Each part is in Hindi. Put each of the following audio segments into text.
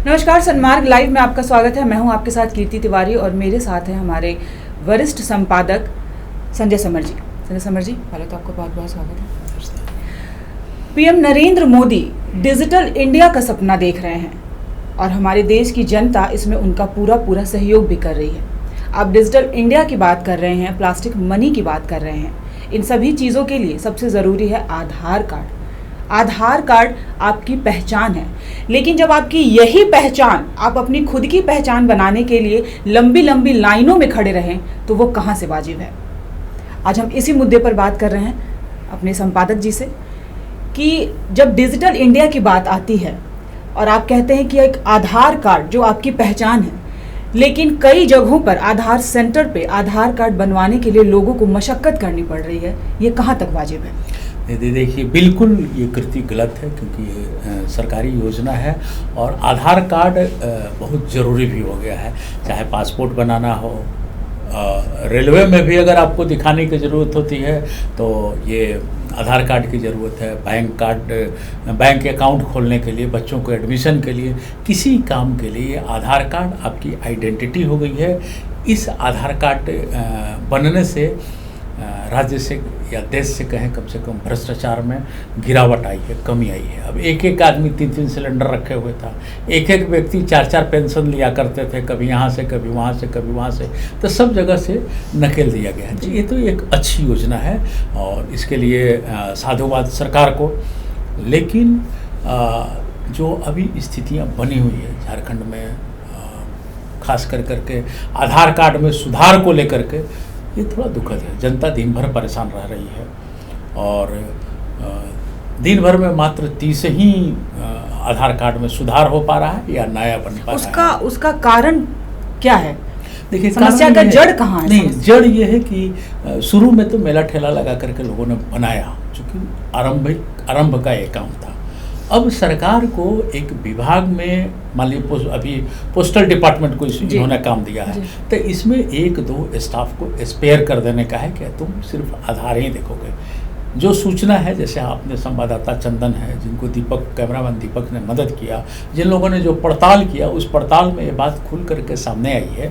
नमस्कार, सन्मार्ग लाइव में आपका स्वागत है। मैं हूं आपके साथ कीर्ति तिवारी और मेरे साथ हैं हमारे वरिष्ठ संपादक संजय समर जी। संजय समर जी, पहले तो आपका बहुत बहुत स्वागत है। PM Narendra Modi digital India का सपना देख रहे हैं और हमारे देश की जनता इसमें उनका पूरा सहयोग भी कर रही है। आप डिजिटल इंडिया की बात कर रहे हैं, प्लास्टिक मनी की बात कर रहे हैं। इन सभी चीज़ों के लिए सबसे ज़रूरी है आधार कार्ड। आधार कार्ड आपकी पहचान है, लेकिन जब आपकी यही पहचान आप अपनी खुद की पहचान बनाने के लिए लंबी लंबी लाइनों में खड़े रहें तो वो कहाँ से वाजिब है। आज हम इसी मुद्दे पर बात कर रहे हैं अपने संपादक जी से कि जब डिजिटल इंडिया की बात आती है और आप कहते हैं कि एक आधार कार्ड जो आपकी पहचान है, लेकिन कई जगहों पर आधार सेंटर पे आधार कार्ड बनवाने के लिए लोगों को मशक्कत करनी पड़ रही है, ये कहाँ तक वाजिब है? देखिए, बिल्कुल ये कृति गलत है क्योंकि ये सरकारी योजना है और आधार कार्ड बहुत ज़रूरी भी हो गया है। चाहे पासपोर्ट बनाना हो, रेलवे में भी अगर आपको दिखाने की ज़रूरत होती है तो ये आधार कार्ड की ज़रूरत है। बैंक अकाउंट खोलने के लिए, बच्चों को एडमिशन के लिए, किसी काम के लिए आधार कार्ड आपकी आइडेंटिटी हो गई है। इस आधार कार्ड बनने से राज्य से या देश से कहें कम से कम भ्रष्टाचार में गिरावट आई है, कमी आई है। अब एक आदमी 3 सिलेंडर रखे हुए था, एक व्यक्ति 4 पेंशन लिया करते थे, कभी यहाँ से कभी वहाँ से कभी वहाँ से, तो सब जगह से नकेल दिया गया है। ये तो एक अच्छी योजना है और इसके लिए साधुवाद सरकार को। लेकिन जो अभी स्थितियाँ बनी हुई है झारखंड में, खास करके आधार कार्ड में सुधार को लेकर के, ये थोड़ा दुखद है। जनता दिन भर परेशान रह रही है और दिन भर में मात्र 30 ही आधार कार्ड में सुधार हो पा रहा है या नया बन पा रहा है। उसका कारण क्या है? देखिए, समस्या का जड़ कहाँ है? नहीं, जड़ ये है कि शुरू में तो मेला ठेला लगा करके लोगों ने बनाया, चूँकि आरंभ का एक काम था। अब सरकार को एक विभाग में, मान लीजिए अभी पोस्टल डिपार्टमेंट को इन्होंने काम दिया है, तो इसमें 1-2 स्टाफ को स्पेयर कर देने का है कि तुम सिर्फ आधार ही देखोगे। जो सूचना है, जैसे आपने संवाददाता चंदन है, जिनको कैमरामैन दीपक ने मदद किया, जिन लोगों ने जो पड़ताल किया, उस पड़ताल में ये बात खुल करके सामने आई है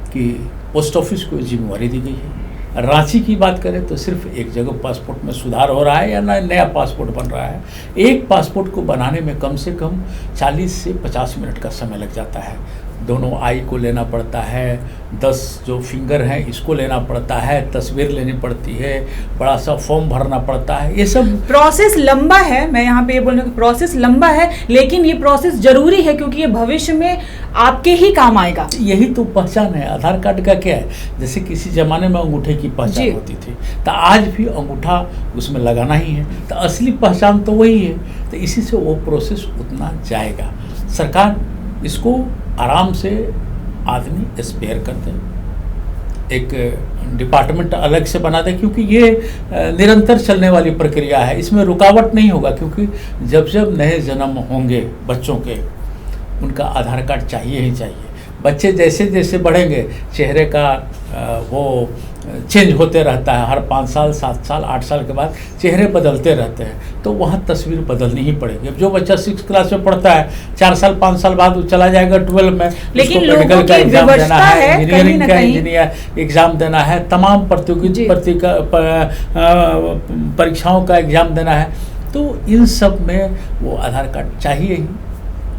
कि पोस्ट ऑफिस को जिम्मेवारी दी गई है। रांची की बात करें तो सिर्फ एक जगह पासपोर्ट में सुधार हो रहा है या नया पासपोर्ट बन रहा है। एक पासपोर्ट को बनाने में कम से कम 40 से 50 मिनट का समय लग जाता है। दोनों आई को लेना पड़ता है, 10 जो फिंगर हैं इसको लेना पड़ता है, तस्वीर लेनी पड़ती है, बड़ा सा फॉर्म भरना पड़ता है। ये सब प्रोसेस लंबा है। मैं यहाँ पे ये बोल रही हूँ कि प्रोसेस लंबा है, लेकिन ये प्रोसेस जरूरी है क्योंकि ये भविष्य में आपके ही काम आएगा। यही तो पहचान है। आधार कार्ड का क्या है, जैसे किसी ज़माने में अंगूठे की पहचान होती थी, तो आज भी अंगूठा उसमें लगाना ही है, तो असली पहचान तो वही है। तो इसी से वो प्रोसेस उतना जाएगा। सरकार इसको आराम से आदमी स्पेयर कर दे, एक डिपार्टमेंट अलग से बना दे, क्योंकि ये निरंतर चलने वाली प्रक्रिया है, इसमें रुकावट नहीं होगा। क्योंकि जब नए जन्म होंगे बच्चों के, उनका आधार कार्ड चाहिए ही चाहिए। बच्चे जैसे जैसे बढ़ेंगे, चेहरे का वो चेंज होते रहता है। हर 5 साल, 7 साल, 8 साल के बाद चेहरे बदलते रहते हैं, तो वहाँ तस्वीर बदलनी ही पड़ेगी। अब जो बच्चा 6 क्लास में पढ़ता है, 4 साल 5 साल बाद वो चला जाएगा 12 में, लेकिन मेडिकल का एग्जाम देना है, इंजीनियरिंग का एग्जाम देना है, तमाम परीक्षाओं का एग्जाम देना है। तो इन सब में वो आधार कार्ड चाहिए ही।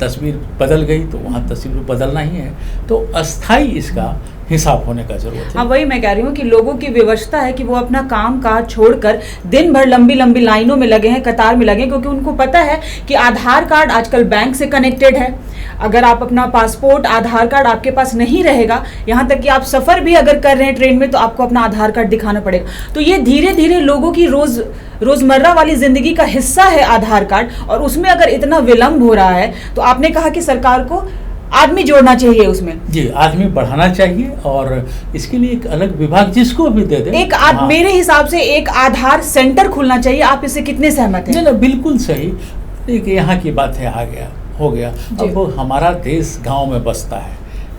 तस्वीर बदल गई तो वहाँ तस्वीर बदलना ही है, तो अस्थाई इसका हिसाब होने का जरूरत है। हाँ, वही मैं कह रही हूँ कि लोगों की व्यवस्था है कि वो अपना काम काज छोड़कर दिन भर लंबी लंबी लाइनों में लगे हैं, कतार में लगे, क्योंकि उनको पता है कि आधार कार्ड आजकल बैंक से कनेक्टेड है। अगर आप अपना पासपोर्ट, आधार कार्ड आपके पास नहीं रहेगा, यहाँ तक कि आप सफ़र भी अगर कर रहे हैं ट्रेन में, तो आपको अपना आधार कार्ड दिखाना पड़ेगा। तो ये धीरे धीरे लोगों की रोज़मर्रा वाली ज़िंदगी का हिस्सा है आधार कार्ड, और उसमें अगर इतना विलम्ब हो रहा है तो आपने कहा कि सरकार को आदमी जोड़ना चाहिए उसमें। जी, आदमी बढ़ाना चाहिए और इसके लिए एक अलग विभाग जिसको भी दे दे। मेरे हिसाब से एक आधार सेंटर खुलना चाहिए। आप इससे कितने सहमत हैं? नहीं, बिल्कुल सही। देखिए, यहाँ की बात है, हो गया। अब हमारा देश गांव में बसता है।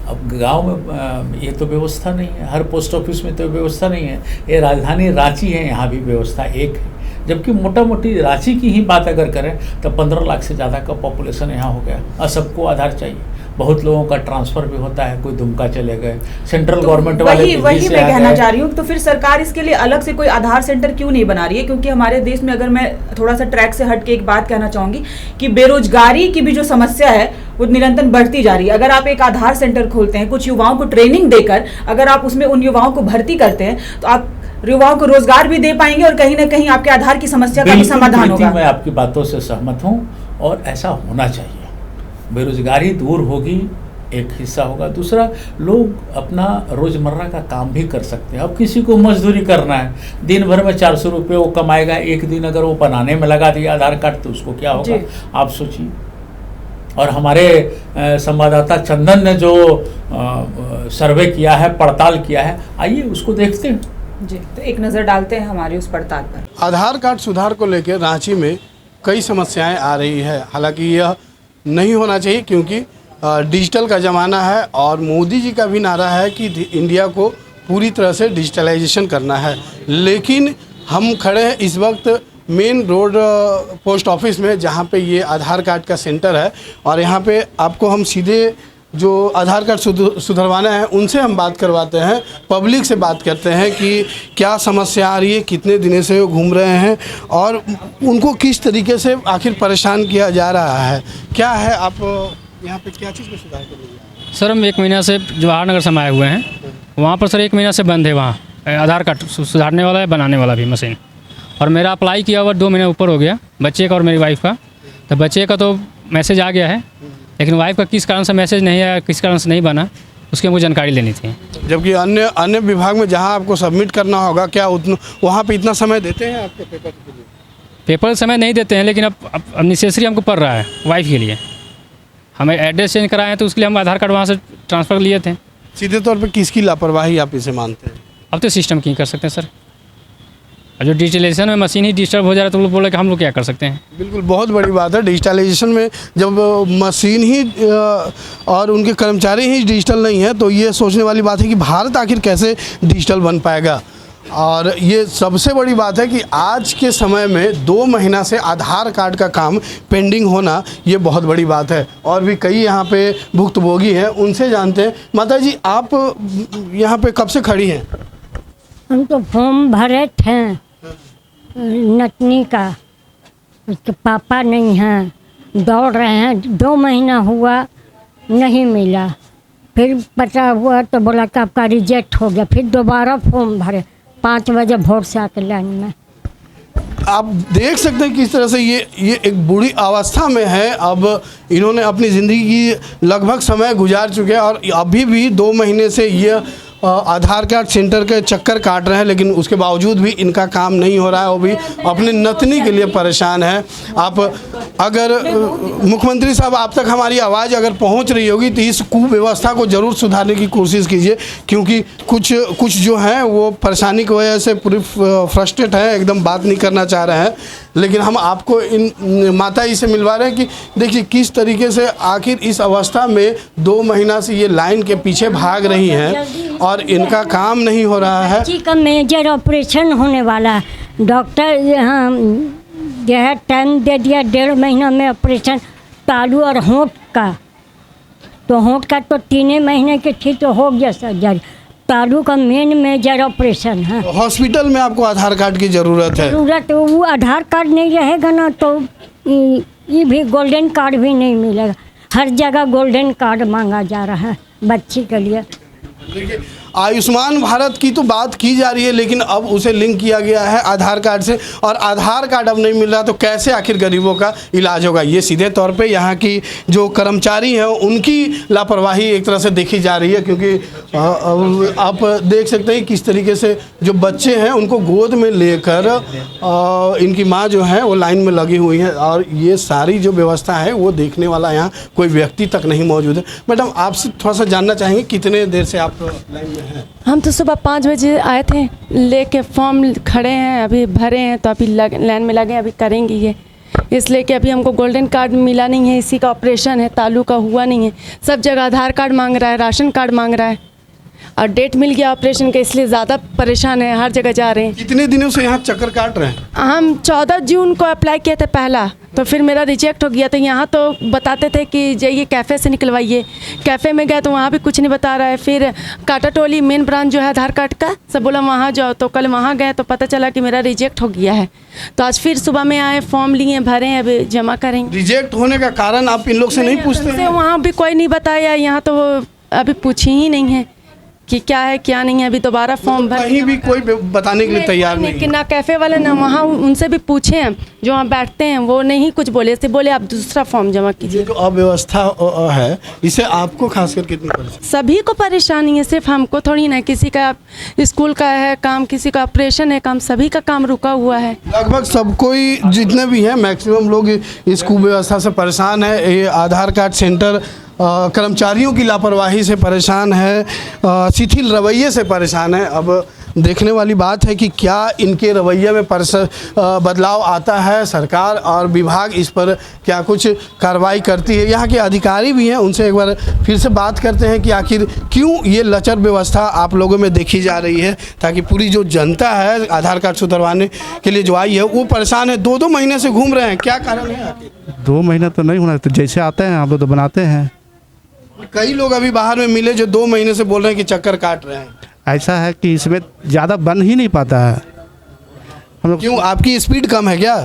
अब गांव में ये तो व्यवस्था नहीं है, हर पोस्ट ऑफिस में तो व्यवस्था नहीं है। ये राजधानी रांची है, यहाँ भी व्यवस्था एक है। जबकि मोटा मोटी रांची की ही बात अगर करें तो 15 लाख से ज़्यादा का पॉपुलेशन यहाँ हो गया और सबको आधार चाहिए। बहुत लोगों का ट्रांसफ़र भी होता है, कोई दुमका चले गए, सेंट्रल गवर्नमेंट वाले वही मैं कहना चाह रही हूँ। तो फिर सरकार इसके लिए अलग से कोई आधार सेंटर क्यों नहीं बना रही है? क्योंकि हमारे देश में, अगर मैं थोड़ा सा ट्रैक से हट के एक बात कहना चाहूँगी कि बेरोजगारी की भी जो समस्या है वो निरंतर बढ़ती जा रही है। अगर आप एक आधार सेंटर खोलते हैं, कुछ युवाओं को ट्रेनिंग देकर अगर आप उसमें उन युवाओं को भर्ती करते हैं तो आप युवाओं को रोजगार भी दे पाएंगे और कहीं ना कहीं आपके आधार की समस्या का भी समाधान होगा। मैं आपकी बातों से सहमत हूँ और ऐसा होना चाहिए। बेरोजगारी दूर होगी, एक हिस्सा होगा। दूसरा, लोग अपना रोज़मर्रा का काम भी कर सकते हैं। अब किसी को मजदूरी करना है, दिन भर में 400 रुपये वो कमाएगा, एक दिन अगर वो बनाने में लगा दिया आधार कार्ड तो उसको क्या होगा आप सोचिए। और हमारे संवाददाता चंदन ने जो सर्वे किया है, पड़ताल किया है, आइए उसको देखते हैं। जी, तो एक नज़र डालते हैं हमारी उस पड़ताल पर। आधार कार्ड सुधार को लेकर रांची में कई समस्याएं आ रही है। हालांकि यह नहीं होना चाहिए क्योंकि डिजिटल का ज़माना है और मोदी जी का भी नारा है कि इंडिया को पूरी तरह से डिजिटलाइजेशन करना है। लेकिन हम खड़े हैं इस वक्त मेन रोड पोस्ट ऑफिस में, जहां पे ये आधार कार्ड का सेंटर है और यहां पे आपको हम सीधे जो आधार कार्ड सुधरवाना है उनसे हम बात करवाते हैं, पब्लिक से बात करते हैं कि क्या समस्या आ रही है, कितने दिनों से वो घूम रहे हैं और उनको किस तरीके से आखिर परेशान किया जा रहा है। क्या है, आप यहाँ पे क्या चीज़ में सुधार कर रही है? सर, हम 1 महीना से जवाहर नगर से आए हुए हैं। वहाँ पर सर 1 महीना से बंद है, वहाँ आधार कार्ड सुधारने वाला है, बनाने वाला भी मशीन। और मेरा अप्लाई किया हुआ 2 महीने ऊपर हो गया, बच्चे का और मेरी वाइफ का। तो बच्चे का तो मैसेज आ गया है, लेकिन वाइफ का किस कारण से मैसेज नहीं आया, किस कारण से नहीं बना, उसकी मुझे जानकारी लेनी थी। जबकि अन्य विभाग में जहाँ आपको सबमिट करना होगा, क्या वहाँ पर इतना समय देते हैं आपके पेपर के लिए? पेपर समय नहीं देते हैं, लेकिन अब नेसेसरी हमको पड़ रहा है वाइफ के लिए। हमें एड्रेस चेंज कराए हैं तो उसके लिए हम आधार कार्ड वहाँ से ट्रांसफ़र लिए थे। सीधे तौर पे किसकी लापरवाही आप इसे मानते हैं? अब तो सिस्टम की कर सकते हैं सर। अब जो डिजिटलाइजेशन में मशीन ही डिस्टर्ब हो जा रहा है तो लोग बोले कि हम लोग क्या कर सकते हैं। बिल्कुल, बहुत बड़ी बात है। डिजिटलाइजेशन में जब मशीन ही और उनके कर्मचारी ही डिजिटल नहीं है तो ये सोचने वाली बात है कि भारत आखिर कैसे डिजिटल बन पाएगा। और ये सबसे बड़ी बात है कि आज के समय में 2 महीना से आधार कार्ड का काम पेंडिंग होना ये बहुत बड़ी बात है। और भी कई यहाँ पे भुक्तभोगी हैं, उनसे जानते हैं। माता जी, आप यहाँ पे कब से खड़ी हैं? हम तो फॉर्म भरे थे नतनी का, उसके पापा नहीं हैं, दौड़ रहे हैं। 2 महीना हुआ नहीं मिला, फिर पता हुआ तो बोला कि आपका रिजेक्ट हो गया। फिर दोबारा फॉर्म भरे, 5 बजे भोर से आके लाइन में। आप देख सकते हैं किस तरह से ये एक बुरी अवस्था में है। अब इन्होंने अपनी ज़िंदगी की लगभग समय गुजार चुके हैं और अभी भी 2 महीने से ये आधार कार्ड सेंटर के चक्कर काट रहे हैं, लेकिन उसके बावजूद भी इनका काम नहीं हो रहा है। वो भी अपने नतनी के लिए परेशान है। आप अगर मुख्यमंत्री साहब, आप तक हमारी आवाज़ अगर पहुंच रही होगी तो इस कुव्यवस्था को ज़रूर सुधारने की कोशिश कीजिए, क्योंकि कुछ जो हैं वो परेशानी की वजह से पूरी फ्रस्ट्रेट है, एकदम बात नहीं करना चाह रहे हैं। लेकिन हम आपको इन माता जी से मिलवा रहे हैं कि देखिए किस तरीके से आखिर इस अवस्था में 2 महीना से ये लाइन के पीछे भाग रही हैं और इनका काम नहीं हो रहा है। बच्ची का मेजर ऑपरेशन होने वाला है। डॉक्टर यहाँ जो है टाइम दे दिया 1.5 महीना में ऑपरेशन, तालू और होंठ का। तो होंठ का तो 3 महीने के थी तो हो गया सर्जरी। तालू का मेन मेजर ऑपरेशन है। हॉस्पिटल में आपको आधार कार्ड की ज़रूरत है। वो आधार कार्ड नहीं रहेगा ना तो ये भी गोल्डन कार्ड भी नहीं मिलेगा। हर जगह गोल्डन कार्ड मांगा जा रहा है बच्ची के लिए। देखिए, आयुष्मान भारत की तो बात की जा रही है, लेकिन अब उसे लिंक किया गया है आधार कार्ड से, और आधार कार्ड अब नहीं मिल रहा तो कैसे आखिर गरीबों का इलाज होगा? ये सीधे तौर पे यहाँ की जो कर्मचारी हैं उनकी लापरवाही एक तरह से देखी जा रही है। क्योंकि आप देख सकते हैं किस तरीके से जो बच्चे हैं उनको गोद में लेकर इनकी माँ जो है वो लाइन में लगी हुई है, और ये सारी जो व्यवस्था है वो देखने वाला यहाँ कोई व्यक्ति तक नहीं मौजूद है। मैडम, आपसे थोड़ा सा जानना चाहेंगे, कितने देर से आप लाइन में हैं? हम तो सुबह 5 बजे आए थे, लेके फॉर्म खड़े हैं, अभी भरे हैं तो अभी लाइन में लगे, अभी करेंगे ये। इसलिए कि अभी हमको गोल्डन कार्ड मिला नहीं है, इसी का ऑपरेशन है, तालू का हुआ नहीं है। सब जगह आधार कार्ड मांग रहा है, राशन कार्ड मांग रहा है, और डेट मिल गया ऑपरेशन का, इसलिए ज़्यादा परेशान है, हर जगह जा रहे हैं। कितने दिनों से यहाँ चक्कर काट रहे हैं? हम 14 जून को अप्लाई किए थे पहला, तो फिर मेरा रिजेक्ट हो गया। तो यहाँ तो बताते थे कि जाइए कैफ़े से निकलवाइए, कैफ़े में गए तो वहाँ भी कुछ नहीं बता रहा है। फिर काटाटोली मेन ब्रांच जो है आधार कार्ड का, सब बोला वहाँ जाओ, तो कल वहाँ गए तो पता चला कि मेरा रिजेक्ट हो गया है। तो आज फिर सुबह में आए, फॉर्म लिए, भरे, अभी जमा करेंगे। रिजेक्ट होने का कारण आप इन लोग से नहीं पूछते हैं? वहाँ भी कोई नहीं बताया, यहाँ तो अभी पूछी ही नहीं है कि क्या है क्या नहीं है। अभी दोबारा फॉर्म भर, कहीं भी कोई बताने के लिए तैयार नहीं कि ना कैफ़े वाले ना वहाँ उनसे भी पूछे हैं जो वहाँ बैठते हैं, वो नहीं कुछ बोले, सिर्फ बोले आप दूसरा फॉर्म जमा कीजिए। ये जो अव्यवस्था है, इससे आपको खासकर कितनी परेशानी? सभी को परेशानी है, सिर्फ हमको थोड़ी ना। किसी का स्कूल का है काम, किसी का ऑपरेशन है काम, सभी का काम रुका हुआ है। लगभग सब कोई जितने भी हैं, मैक्सिमम लोग इस कुव्यवस्था से परेशान है। ये आधार कार्ड सेंटर कर्मचारियों की लापरवाही से परेशान है, शिथिल रवैये से परेशान है। अब देखने वाली बात है कि क्या इनके रवैये में बदलाव आता है, सरकार और विभाग इस पर क्या कुछ कार्रवाई करती है। यहाँ के अधिकारी भी हैं, उनसे एक बार फिर से बात करते हैं कि आखिर क्यों ये लचर व्यवस्था आप लोगों में देखी जा रही है, ताकि पूरी जो जनता है आधार कार्ड सुधरवाने के लिए जो आई है वो परेशान है। 2-2 महीने से घूम रहे हैं, क्या कारण है आखिर? 2 महीना तो नहीं होना, तो जैसे आते हैं हम लोग तो बनाते हैं। कई लोग अभी बाहर में मिले जो 2 महीने से बोल रहे हैं कि चक्कर काट रहे हैं। ऐसा है कि इसमें ज़्यादा बन ही नहीं पाता है। हम लोग क्यों, आपकी स्पीड कम है क्या?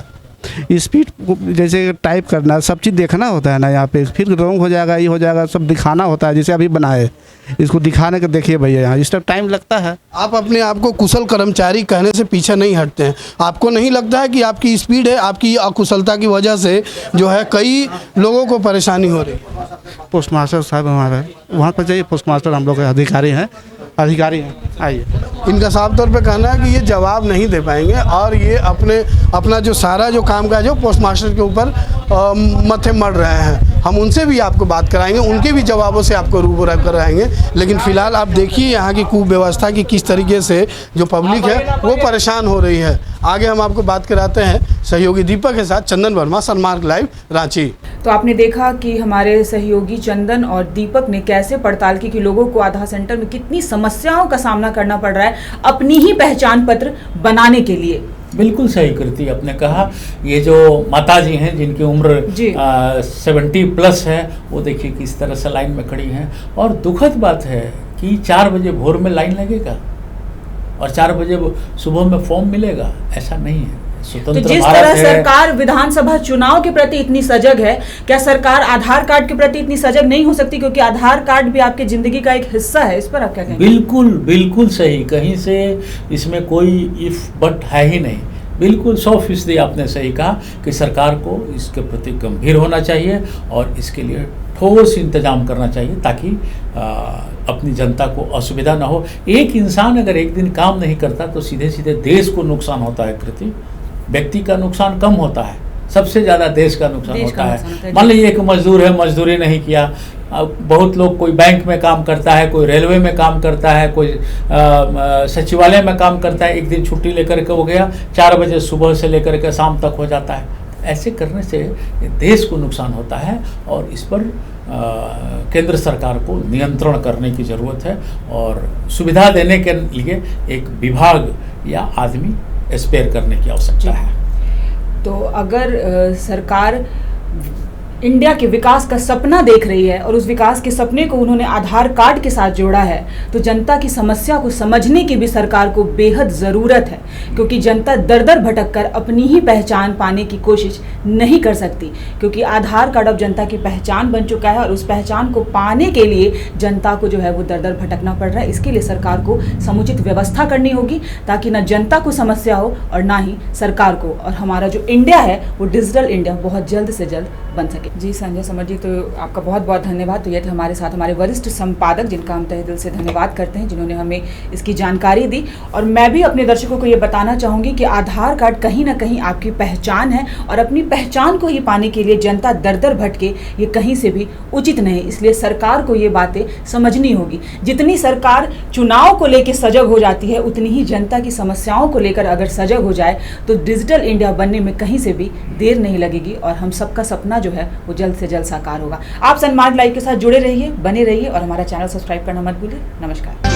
स्पीड जैसे टाइप करना, सब चीज़ देखना होता है ना यहाँ पे, फिर रॉन्ग हो जाएगा, ये हो जाएगा, सब दिखाना होता है। जैसे अभी बनाए, इसको दिखाने के देखिए भैया, यहाँ इस टाइम लगता है। आप अपने आप को कुशल कर्मचारी कहने से पीछे नहीं हटते हैं। आपको नहीं लगता है कि आपकी स्पीड है, आपकी अकुशलता की वजह से जो है कई लोगों को परेशानी हो रही है? पोस्ट मास्टर साहब हमारे वहाँ पर जाइए, पोस्ट मास्टर हम लोग के अधिकारी हैं, आइए। इनका साफ तौर पे कहना है कि ये जवाब नहीं दे पाएंगे और ये अपना जो सारा जो कामकाज है पोस्ट मास्टर के ऊपर मत्थे मर रहे हैं। हम उनसे भी आपको बात कराएंगे, उनके भी जवाबों से आपको रूबरू कराएंगे। लेकिन फ़िलहाल आप देखिए यहाँ की कुव्यवस्था की किस तरीके से जो पब्लिक है वो परेशान हो रही है। आगे हम आपको बात कराते हैं सहयोगी दीपक के साथ। चंदन वर्मा, सनमार्ग लाइव, रांची। तो आपने देखा कि हमारे सहयोगी चंदन और दीपक ने कैसे पड़ताल की कि लोगों को आधार सेंटर में कितनी समस्याओं का सामना करना पड़ रहा है अपनी ही पहचान पत्र बनाने के लिए। बिल्कुल सही कृति आपने कहा। ये जो माता जी हैं जिनकी उम्र 70+ है, वो देखिए किस तरह से लाइन में खड़ी हैं। और दुखद बात है कि 4 बजे भोर में लाइन लगेगा और 4 बजे सुबह में फॉर्म मिलेगा, ऐसा नहीं है। तो जिस तरह सरकार विधानसभा चुनाव के प्रति इतनी सजग है, क्या सरकार आधार कार्ड के प्रति इतनी सजग नहीं हो सकती? क्योंकि आधार कार्ड भी आपकी जिंदगी का एक हिस्सा है। इस पर आप क्या कहेंगे? बिल्कुल बिल्कुल सही, कहीं से इसमें कोई इफ बट है ही नहीं। बिल्कुल 100% आपने सही कहा कि सरकार को इसके प्रति गंभीर होना चाहिए और इसके लिए ठोस इंतजाम करना चाहिए ताकि अपनी जनता को असुविधा ना हो। एक इंसान अगर एक दिन काम नहीं करता तो सीधे सीधे देश को नुकसान होता है कृति। व्यक्ति का नुकसान कम होता है, सबसे ज़्यादा देश का नुकसान होता है। मान लीजिए एक मजदूर है, मजदूरी नहीं किया। बहुत लोग, कोई बैंक में काम करता है, कोई रेलवे में काम करता है, कोई सचिवालय में काम करता है, एक दिन छुट्टी लेकर के हो गया, 4 बजे सुबह से लेकर के शाम तक हो जाता है। ऐसे करने से देश को नुकसान होता है और इस पर केंद्र सरकार को नियंत्रण करने की ज़रूरत है और सुविधा देने के लिए एक विभाग या आदमी स्पेयर करने की आवश्यकता है। तो अगर सरकार इंडिया के विकास का सपना देख रही है और उस विकास के सपने को उन्होंने आधार कार्ड के साथ जोड़ा है, तो जनता की समस्या को समझने की भी सरकार को बेहद ज़रूरत है। क्योंकि जनता दर दर भटक कर अपनी ही पहचान पाने की कोशिश नहीं कर सकती, क्योंकि आधार कार्ड अब जनता की पहचान बन चुका है और उस पहचान को पाने के लिए जनता को जो है वो दर दर भटकना पड़ रहा है। इसके लिए सरकार को समुचित व्यवस्था करनी होगी ताकि ना जनता को समस्या हो और ना ही सरकार को, और हमारा जो इंडिया है वो डिजिटल इंडिया बहुत जल्द से जल्द बन सके। जी संजय समर जी, तो आपका बहुत बहुत धन्यवाद। तो ये थे हमारे साथ हमारे वरिष्ठ संपादक, जिनका हम तहे दिल से धन्यवाद करते हैं, जिन्होंने हमें इसकी जानकारी दी। और मैं भी अपने दर्शकों को ये बताना चाहूँगी कि आधार कार्ड कहीं ना कहीं आपकी पहचान है और अपनी पहचान को ही पाने के लिए जनता दर दर भटके, ये कहीं से भी उचित नहीं। इसलिए सरकार को ये बातें समझनी होगी। जितनी सरकार चुनाव को लेकर सजग हो जाती है, उतनी ही जनता की समस्याओं को लेकर अगर सजग हो जाए तो डिजिटल इंडिया बनने में कहीं से भी देर नहीं लगेगी और हम सबका सपना जो है वो जल्द से जल्द साकार होगा। आप सनमार्ग लाइव के साथ जुड़े रहिए, बने रहिए और हमारा चैनल सब्सक्राइब करना मत भूलिए। नमस्कार।